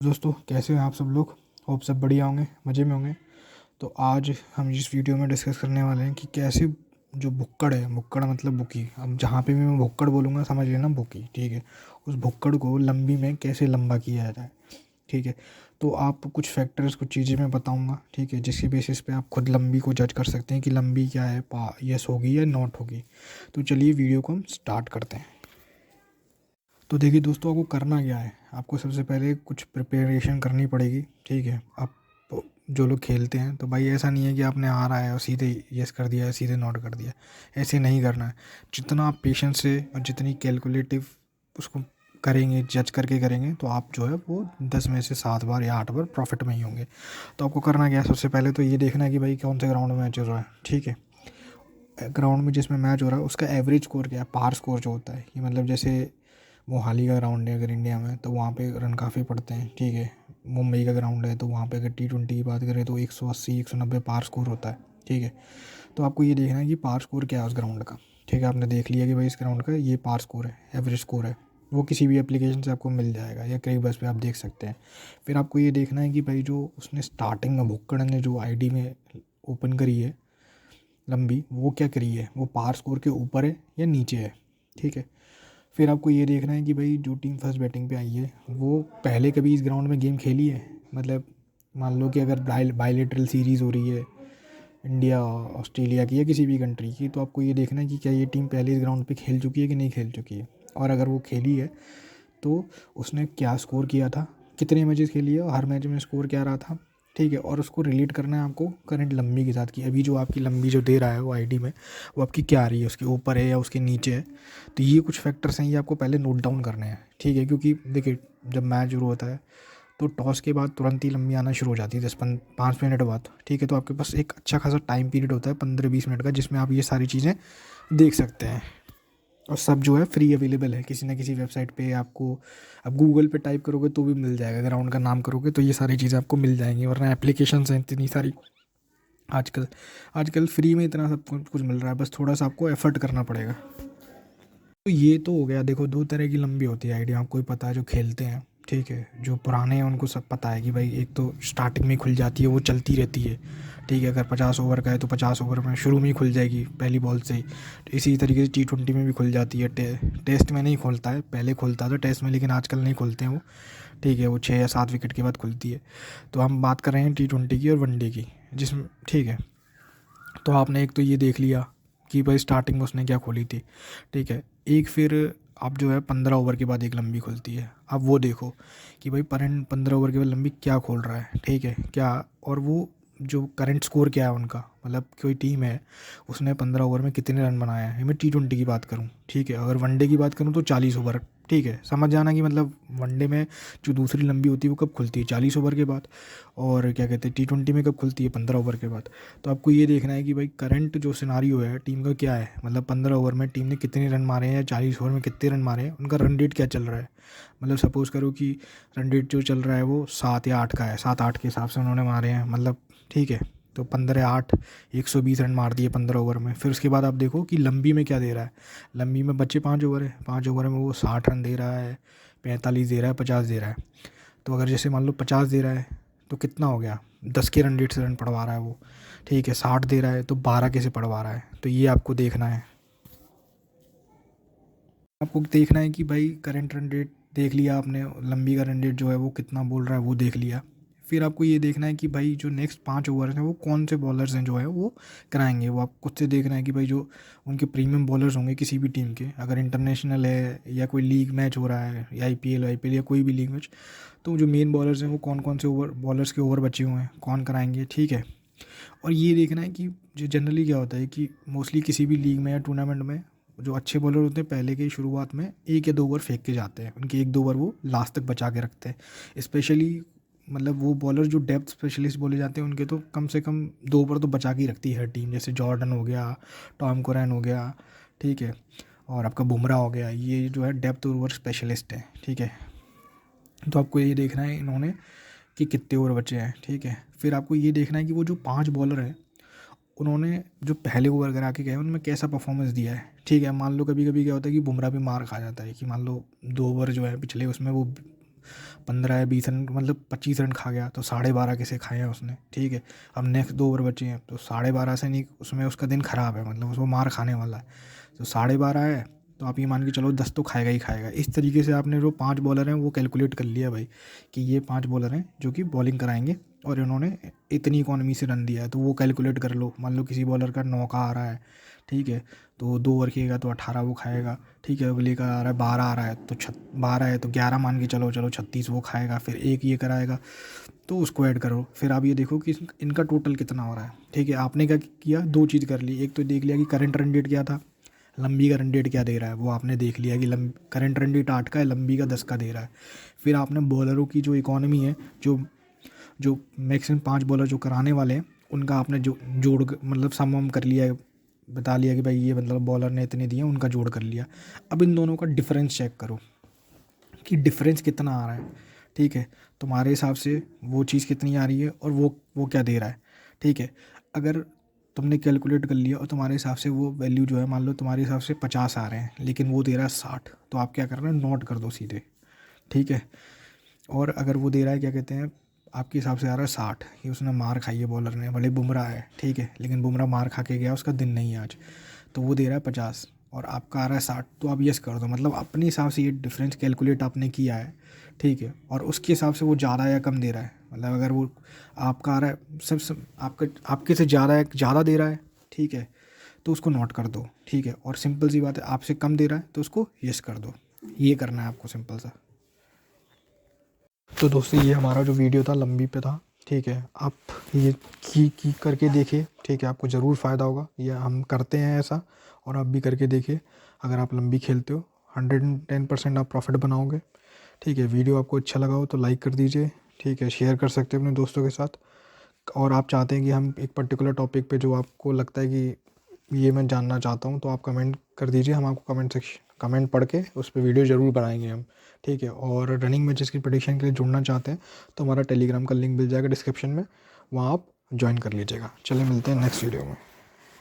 दोस्तों कैसे हैं आप सब लोग। होप सब बढ़िया होंगे, मज़े में होंगे। तो आज हम इस वीडियो में डिस्कस करने वाले हैं कि कैसे जो भुक्कड़ है, भुक्कड़ मतलब बुकी, अब जहाँ पे भी मैं भुक्कड़ बोलूँगा समझ लेना बुकी, ठीक है। उस भुक्कड़ को लंबी में कैसे लंबा किया जाए, ठीक है। तो आप कुछ फैक्टर्स, कुछ चीज़ें मैं बताऊँगा, ठीक है, जिसके बेसिस पे आप खुद लंबी को जज कर सकते हैं कि लंबी क्या है, यस होगी या नॉट होगी। तो चलिए वीडियो को हम स्टार्ट करते हैं। तो देखिए दोस्तों, आपको करना क्या है, आपको सबसे पहले कुछ प्रिपरेशन करनी पड़ेगी, ठीक है। आप जो लोग खेलते हैं तो भाई ऐसा नहीं है कि आपने आ रहा है और सीधे यस कर दिया है, सीधे नॉट कर दिया, ऐसे नहीं करना है। जितना आप पेशेंस से और जितनी कैलकुलेटिव उसको करेंगे, जज करके करेंगे, तो आप जो है वो 10 में से 7 बार या 8 बार प्रॉफिट में ही होंगे। तो आपको करना क्या है, सबसे पहले तो ये देखना है कि भाई कौन से ग्राउंड में मैच हो रहा है, ठीक है। ग्राउंड में जिसमें मैच हो रहा है उसका एवरेज स्कोर क्या है, पार स्कोर जो होता है, कि मतलब जैसे मोहाली का ग्राउंड है अगर इंडिया में तो वहाँ पे रन काफ़ी पड़ते हैं, ठीक है। मुंबई का ग्राउंड है तो वहाँ पे अगर T20 की बात करें तो 180 190 पार स्कोर होता है, ठीक है। तो आपको ये देखना है कि पार स्कोर क्या है उस ग्राउंड का, ठीक है। आपने देख लिया कि भाई इस ग्राउंड का ये पार स्कोर है, एवरेज स्कोर है, वो किसी भी एप्लीकेशन से आपको मिल जाएगा या कई बस पे आप देख सकते हैं। फिर आपको ये देखना है कि भाई जो उसने स्टार्टिंग में भुक्कड़ ने जो आईडी में ओपन करी है लंबी, वो क्या करी है, वो पार स्कोर के ऊपर है या नीचे है, ठीक है। फिर आपको ये देखना है कि भाई जो टीम फर्स्ट बैटिंग पे आई है वो पहले कभी इस ग्राउंड में गेम खेली है। मतलब मान लो कि अगर बायलेटरल सीरीज़ हो रही है इंडिया ऑस्ट्रेलिया की या किसी भी कंट्री की, तो आपको ये देखना है कि क्या ये टीम पहले इस ग्राउंड पे खेल चुकी है कि नहीं खेल चुकी है। और अगर वो खेली है तो उसने क्या स्कोर किया था, कितने मैचेस खेली है और हर मैच में स्कोर क्या रहा था, ठीक है। और उसको रिलेट करना है आपको करंट लंबी के साथ, कि अभी जो आपकी लंबी जो दे रहा है वो आईडी में, वो आपकी क्या आ रही है, उसके ऊपर है या उसके नीचे है। तो ये कुछ फैक्टर्स हैं, ये आपको पहले नोट डाउन करने हैं, ठीक है। क्योंकि देखिए जब मैच शुरू होता है तो टॉस के बाद तुरंत ही लंबी आना शुरू हो जाती है, 5 मिनट बाद, ठीक है। तो आपके पास एक अच्छा खासा टाइम पीरियड होता है 15-20 मिनट का, जिसमें आप ये सारी चीज़ें देख सकते हैं। और सब जो है फ्री अवेलेबल है किसी ना किसी वेबसाइट पे। आपको आप गूगल पे टाइप करोगे तो भी मिल जाएगा, ग्राउंड का नाम करोगे तो ये सारी चीज़ें आपको मिल जाएंगी। वरना एप्लीकेशंस हैं इतनी सारी आजकल, आजकल फ्री में इतना सब कुछ मिल रहा है, बस थोड़ा सा आपको एफर्ट करना पड़ेगा। तो ये तो हो गया, देखो दो तरह की लंबी होती है आइडिया, आपको ही पता है जो खेलते हैं, ठीक है। जो पुराने हैं उनको सब पता है कि भाई एक तो स्टार्टिंग में ही खुल जाती है, वो चलती रहती है, ठीक है। अगर 50 ओवर का है तो 50 ओवर में शुरू में ही खुल जाएगी पहली बॉल से ही। तो इसी तरीके से T20 में भी खुल जाती है। टेस्ट में नहीं खुलता है, पहले खुलता था टेस्ट में, लेकिन आजकल नहीं खुलते हैं वो, ठीक है। वो 6 या 7 विकेट के बाद खुलती है। तो हम बात कर रहे हैं T20 की और वनडे की, जिसमें ठीक है। तो आपने एक तो ये देख लिया कि भाई स्टार्टिंग में उसने क्या खोली थी, ठीक है। एक फिर आप जो है 15 ओवर के बाद एक लंबी खुलती है, अब वो देखो कि भाई 15 ओवर के बाद लंबी क्या खोल रहा है, ठीक है क्या। और वो जो करंट स्कोर क्या है उनका, मतलब कोई टीम है उसने 15 ओवर में कितने रन बनाए हैं, मैं T20 की बात करूँ, ठीक है। अगर वनडे की बात करूँ तो 40 ओवर, ठीक है। समझ जाना कि मतलब वनडे में जो दूसरी लंबी होती है वो कब खुलती है, 40 ओवर के बाद। और क्या कहते हैं T20 में कब खुलती है, 15 ओवर के बाद। तो आपको ये देखना है कि भाई करंट जो सिनारियो है टीम का क्या है, मतलब 15 ओवर में टीम ने कितने रन मारे हैं या 40 ओवर में कितने रन मारे हैं, उनका रन रेट क्या चल रहा है। मतलब सपोज़ करो कि रन रेट जो चल रहा है वो 7 या 8 का है, 7-8 के हिसाब से उन्होंने मारे हैं, मतलब ठीक है। तो 15-8, 120 रन मार दिए 15 ओवर में। फिर उसके बाद आप देखो कि लंबी में क्या दे रहा है। लंबी में बच्चे 5 ओवर है, 5 ओवर में वो 60 रन दे रहा है, 45 दे रहा है, 50 दे रहा है। तो अगर जैसे मान लो 50 दे रहा है तो कितना हो गया, 10 के रन रेट से रन पड़वा रहा है वो, ठीक है। 60 दे रहा है तो 12 कैसे पड़वा रहा है, तो ये आपको देखना है। आपको देखना है कि भाई करंट रन रेट देख लिया आपने, लंबी का रन रेट जो है वो कितना बोल रहा है वो देख लिया। फिर आपको ये देखना है कि भाई जो नेक्स्ट 5 ओवर हैं वो कौन से बॉलर्स हैं जो है वो कराएंगे। वो आप खुद से देखना है कि भाई जो उनके प्रीमियम बॉलर्स होंगे किसी भी टीम के, अगर इंटरनेशनल है या कोई लीग मैच हो रहा है या IPL या कोई भी लीग मैच, तो जो मेन बॉलर्स हैं वो कौन कौन से ओवर बॉलर्स के ओवर बचे हुए हैं, कौन कराएंगे, ठीक है। और ये देखना है कि जो जनरली क्या होता है कि मोस्टली किसी भी लीग में या टूर्नामेंट में जो अच्छे बॉलर होते हैं पहले के शुरुआत में 1 या 2 ओवर फेंक के जाते हैं, उनके 1-2 ओवर वो लास्ट तक बचा के रखते हैं। स्पेशली मतलब वो बॉलर जो डेप्थ स्पेशलिस्ट बोले जाते हैं उनके तो कम से कम 2 ओवर तो बचा के ही रखती है हर टीम, जैसे जॉर्डन हो गया, टॉम कुरैन हो गया, ठीक है। और आपका बुमराह हो गया, ये जो है डेप्थ ओवर स्पेशलिस्ट है, ठीक है। तो आपको ये देखना है इन्होंने कि कितने ओवर बचे हैं, ठीक है। फिर आपको ये देखना है कि वो जो 5 बॉलर हैं उन्होंने जो पहले ओवर करा के गए उनमें कैसा परफॉर्मेंस दिया है, ठीक है। मान लो कभी कभी क्या होता है कि बुमराह भी मार खा जाता है, कि मान लो 2 ओवर जो है पिछले उसमें वो 15 या 20 रन मतलब 25 रन खा गया तो 12.5 कैसे खाए हैं उसने, ठीक है। अब नेक्स्ट 2 ओवर बचे हैं तो 12.5 से नहीं, उसमें उसका दिन ख़राब है, मतलब उसको मार खाने वाला है। तो 12.5 है तो आप ये मान के चलो 10 तो खाएगा ही खाएगा। इस तरीके से आपने जो 5 बॉलर हैं वो कैलकुलेट कर लिया भाई कि ये 5 बॉलर हैं जो कि बॉलिंग कराएंगे और इन्होंने इतनी इकॉनमी से रन दिया है, तो वो कैलकुलेट कर लो। मान लो किसी बॉलर का 9 का आ रहा है, ठीक है, तो 2 ओवर खेलेगा तो 18 वो खाएगा, ठीक है। अगले का आ रहा है 12 आ रहा है तो 12 है तो 11 मान के चलो 36 वो खाएगा, फिर एक ये कराएगा तो उसको ऐड करो। फिर आप ये देखो कि इनका टोटल कितना हो रहा है, ठीक है। आपने क्या किया, 2 चीज़ कर ली। एक तो देख लिया कि करंट रन रेट क्या था, लंबी का रन रेट क्या दे रहा है, वो आपने देख लिया कि करंट रन रेट 8 का है, लंबी का 10 का दे रहा है। फिर आपने बॉलरों की जो इकॉनमी है, जो जो मैक्सिमम 5 बॉलर जो कराने वाले हैं उनका आपने जो मतलब सम कर लिया है, बता लिया कि भाई ये मतलब बॉलर ने इतने दिए, उनका जोड़ कर लिया। अब इन दोनों का डिफरेंस चेक करो कि डिफरेंस कितना आ रहा है, ठीक है। तुम्हारे हिसाब से वो चीज़ कितनी आ रही है और वो क्या दे रहा है, ठीक है। अगर तुमने कैलकुलेट कर लिया और तुम्हारे हिसाब से वो वैल्यू जो है, मान लो तुम्हारे हिसाब से 50 आ रहे हैं लेकिन वो दे रहा है 60, तो आप क्या कर रहे हैं, नोट कर दो सीधे, ठीक है। और अगर वो दे रहा है, क्या कहते हैं, आपके हिसाब से आ रहा है 60 कि उसने मार खाई है बॉलर ने, भले बुमराह है, ठीक है, लेकिन बुमराह मार खा के गया, उसका दिन नहीं है आज, तो वो दे रहा है 50 और आपका आ रहा है 60, तो आप यस कर दो। मतलब अपने हिसाब से ये डिफरेंस कैलकुलेट आपने किया है, ठीक है, और उसके हिसाब से वो ज़्यादा या कम दे रहा है। मतलब अगर वो आपका आ रहा है सब आपके से ज़्यादा दे रहा है, ठीक है, तो उसको नोट कर दो, ठीक है। और सिंपल सी बात है, आपसे कम दे रहा है तो उसको यस कर दो। ये करना है आपको, सिंपल सा। तो दोस्तों ये हमारा जो वीडियो था लंबी पे था, ठीक है। आप ये की करके देखिए, ठीक है, आपको ज़रूर फ़ायदा होगा। ये हम करते हैं ऐसा, और आप भी करके देखिए। अगर आप लंबी खेलते हो 110% आप प्रॉफिट बनाओगे, ठीक है। वीडियो आपको अच्छा लगा हो तो लाइक कर दीजिए, ठीक है, शेयर कर सकते हैं अपने दोस्तों के साथ। और आप चाहते हैं कि हम एक पर्टिकुलर टॉपिक पे जो आपको लगता है कि ये मैं जानना चाहता हूँ, तो आप कमेंट कर दीजिए, हम आपको कमेंट पढ़ के उस पर वीडियो ज़रूर बनाएंगे हम, ठीक है। और रनिंग मैचेस की प्रेडिक्शन के लिए जुड़ना चाहते हैं तो हमारा टेलीग्राम का लिंक मिल जाएगा डिस्क्रिप्शन में, वहाँ आप ज्वाइन कर लीजिएगा। चलिए मिलते हैं नेक्स्ट वीडियो में।